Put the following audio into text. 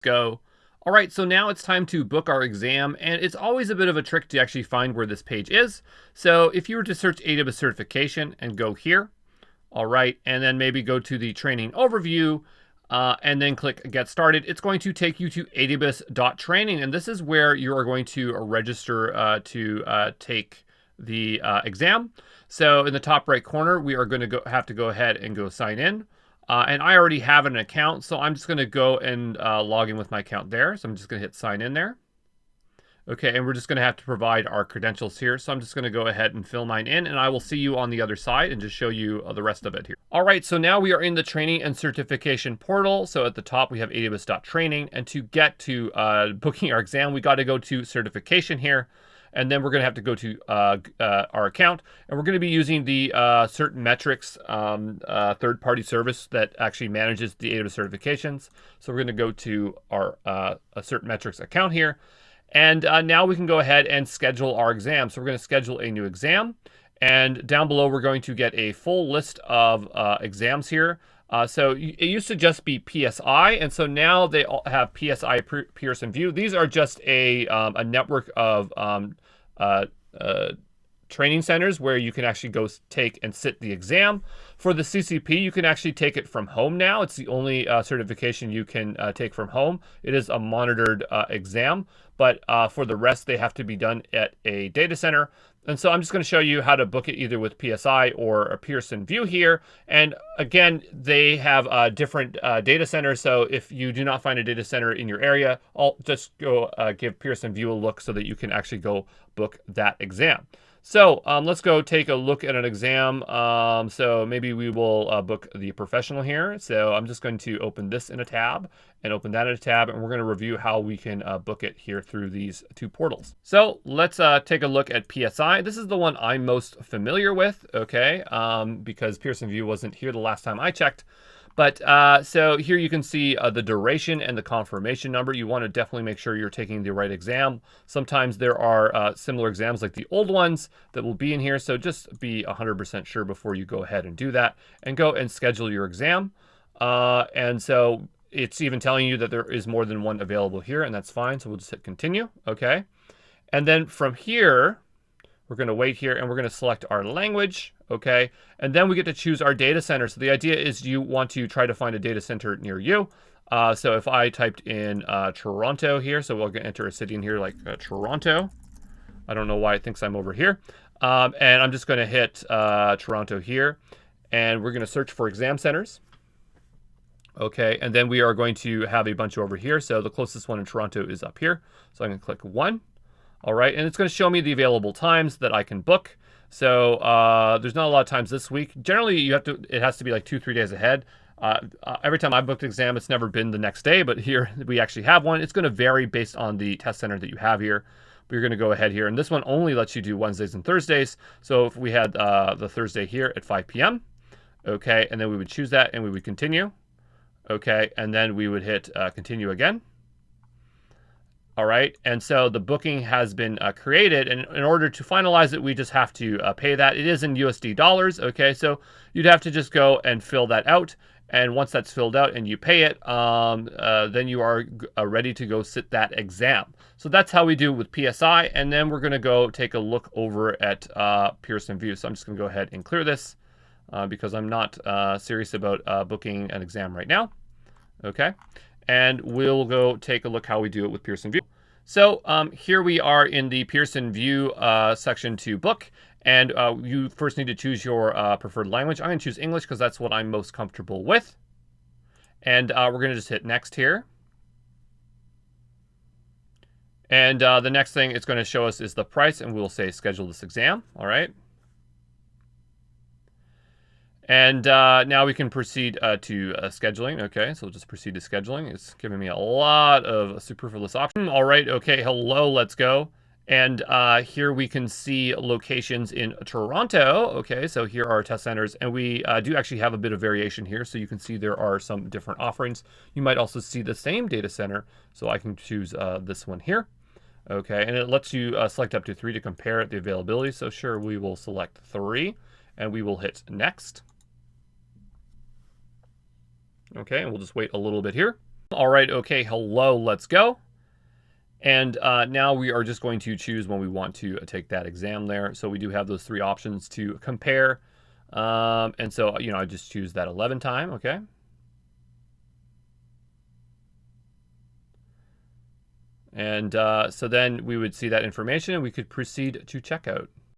Go. All right, so now it's time to book our exam, and it's always a bit of a trick to actually find where this page is. So if you were to search AWS certification and go here, all right, and then maybe go to the training overview, and then click get started, it's going to take you to aws.training, and this is where you are going to register to take the exam. So in the top right corner, we are going to have to go ahead and go sign in. And I already have an account, so I'm just going to go and log in with my account there. So I'm just going to hit sign in there. Okay, and we're just going to have to provide our credentials here. So I'm just going to go ahead and fill mine in, and I will see you on the other side and just show you the rest of it here. All right, so now we are in the training and certification portal. So at the top, we have aws.training. And to get to booking our exam, we got to go to certification here. And then we're going to have to go to our account, and we're going to be using the Certain Metrics third-party service that actually manages the AWS certifications. So we're going to go to our Certain Metrics account here, and now we can go ahead and schedule our exam. So we're going to schedule a new exam, and down below we're going to get a full list of exams here. So it used to just be PSI, and so now they all have PSI Pearson View. These are just a network of training centers where you can actually go take and sit the exam. For the CCP, you can actually take it from home now. It's the only certification you can take from home. It is a monitored exam, but for the rest, they have to be done at a data center. And so I'm just going to show you how to book it either with PSI or a Pearson View here. And again, they have different data centers. So if you do not find a data center in your area, I'll just go give Pearson View a look so that you can actually go book that exam. So let's go take a look at an exam. So maybe we will book the professional here. So I'm just going to open this in a tab and open that in a tab, and we're going to review how we can book it here through these two portals. So let's take a look at PSI. This is the one I'm most familiar with, okay, because Pearson View wasn't here the last time I checked. But so here you can see the duration and the confirmation number. You want to definitely make sure you're taking the right exam. Sometimes there are similar exams like the old ones that will be in here. So just be 100% sure before you go ahead and do that and go and schedule your exam. And so it's even telling you that there is more than one available here, and that's fine. So we'll just hit continue. Okay. And then from here, we're going to wait here and we're going to select our language. Okay. And then we get to choose our data center. So the idea is you want to try to find a data center near you. So if I typed in Toronto here, so we'll enter a city in here like Toronto. I don't know why it thinks I'm over here. And I'm just going to hit Toronto here, and we're going to search for exam centers. Okay. And then we are going to have a bunch over here. So the closest one in Toronto is up here. So I'm going to click 1. All right, and it's going to show me the available times that I can book. So there's not a lot of times this week. Generally, it has to be like 2-3 days ahead. Every time I booked an exam, it's never been the next day, but here we actually have one. It's going to vary based on the test center that you have here. But you're going to go ahead here, and this one only lets you do Wednesdays and Thursdays. So if we had the Thursday here at 5 p.m., okay, and then we would choose that, and we would continue. Okay, and then we would hit continue again. All right, and so the booking has been created, and in order to finalize it, we just have to pay that. It is in USD dollars, okay? So you'd have to just go and fill that out, and once that's filled out and you pay it, then you are ready to go sit that exam. So that's how we do it with PSI, and then we're gonna go take a look over at Pearson View. So I'm just gonna go ahead and clear this because I'm not serious about booking an exam right now, okay? And we'll go take a look how we do it with Pearson View. So here we are in the Pearson View section to book. And you first need to choose your preferred language. I'm going to choose English because that's what I'm most comfortable with. And we're going to just hit next here. And the next thing it's going to show us is the price. And we'll say schedule this exam. All right. And now we can proceed to scheduling. Okay, so we'll just proceed to scheduling. It's giving me a lot of superfluous options. All right, okay, hello, let's go. And here we can see locations in Toronto. Okay, so here are our test centers, and we do actually have a bit of variation here. So you can see there are some different offerings. You might also see the same data center. So I can choose this one here. Okay, and it lets you select up to 3 to compare the availability. So sure, we will select 3, and we will hit next. Okay, and we'll just wait a little bit here. All right, okay, hello, let's go. And now we are just going to choose when we want to take that exam there. So we do have those 3 options to compare. And so, I just choose that 11 time, okay? And so then we would see that information and we could proceed to checkout.